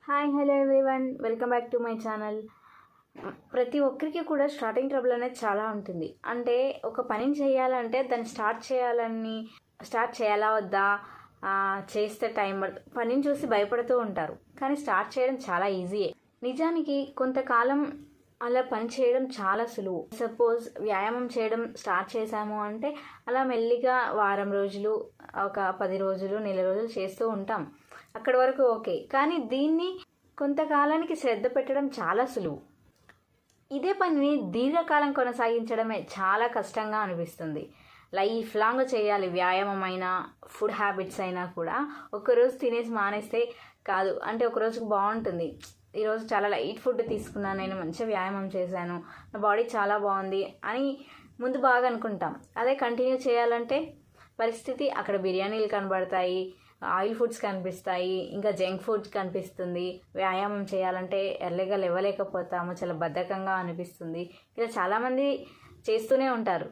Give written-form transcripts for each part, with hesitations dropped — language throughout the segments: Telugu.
Hi hello everyone, welcome back to my channel. ప్రతి ఒక్కరికి కూడా స్టార్టింగ్ ట్రబుల్ అనేది చాలా ఉంటుంది. అంటే ఒక పనిని చేయాలంటే దాన్ని స్టార్ట్ చేయాలా వద్దా, చేస్తే టైం పడుతుంది, పనిని చూసి భయపడుతూ ఉంటారు. కానీ స్టార్ట్ చేయడం చాలా ఈజీయే. నిజానికి కొంతకాలం అలా పని చేయడం చాలా సులువు. సపోజ్ వ్యాయామం చేయడం స్టార్ట్ చేశాము అంటే అలా మెల్లిగా వారం రోజులు, ఒక 10 రోజులు, నెల రోజులు చేస్తూ ఉంటాం. అక్కడి వరకు ఓకే. కానీ దీన్ని కొంతకాలానికి శ్రద్ధ పెట్టడం చాలా సులువు. ఇదే పనిని దీర్ఘకాలం కొనసాగించడమే చాలా కష్టంగా అనిపిస్తుంది. లైఫ్ లాంగ్ చేయాలి. వ్యాయామం అయినా, ఫుడ్ హ్యాబిట్స్ అయినా కూడా ఒకరోజు తినేసి మానేస్తే కాదు. అంటే ఒకరోజుకు బాగుంటుంది, ఈరోజు చాలా లైట్ ఫుడ్ తీసుకున్నాను, నేను మంచిగా వ్యాయామం చేశాను, నా బాడీ చాలా బాగుంది అని ముందు బాగా అనుకుంటాం. అదే కంటిన్యూ చేయాలంటే పరిస్థితి అక్కడ బిర్యానీలు కనబడతాయి, ఆయిల్ ఫుడ్స్ కనిపిస్తాయి, ఇంకా జంక్ ఫుడ్ కనిపిస్తుంది. వ్యాయామం చేయాలంటే ఎర్లీగా లేవలేకపోతాము, చాలా బద్ధకంగా అనిపిస్తుంది. ఇలా చాలామంది చేస్తూనే ఉంటారు.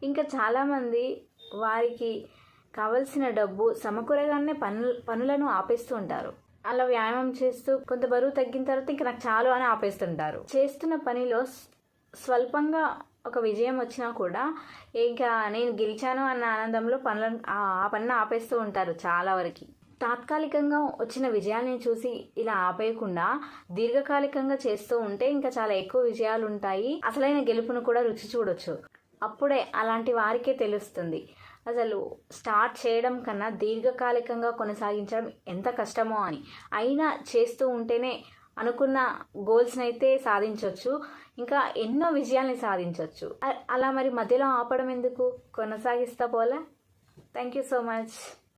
ఇంకా చాలామంది వారికి కావలసిన డబ్బు సమకూరగానే పనులను ఆపేస్తూ ఉంటారు. అలా వ్యాయామం చేస్తూ కొంత బరువు తగ్గిన తర్వాత ఇంకా నాకు చాలు అని ఆపేస్తుంటారు. చేస్తున్న పనిలో స్వల్పంగా ఒక విజయం వచ్చినా కూడా ఇంకా నేను గెలిచాను అన్న ఆనందంలో ఆ పనిని ఆపేస్తూ ఉంటారు చాలా వరకు. తాత్కాలికంగా వచ్చిన విజయాన్ని చూసి ఇలా ఆపేయకుండా దీర్ఘకాలికంగా చేస్తూ ఉంటే ఇంకా చాలా ఎక్కువ విజయాలు ఉంటాయి. అసలైన గెలుపును కూడా రుచి చూడొచ్చు. అప్పుడే అలాంటి వారికే తెలుస్తుంది అసలు స్టార్ట్ చేయడం కన్నా దీర్ఘకాలికంగా కొనసాగించడం ఎంత కష్టమో అని. అయినా చేస్తూ ఉంటేనే అనుకున్న గోల్స్ని అయితే సాధించవచ్చు, ఇంకా ఎన్నో విజయాల్ని సాధించవచ్చు. అలా మరి మధ్యలో ఆపడం ఎందుకు? కొనసాగిస్తా పోలే. Thank you so much.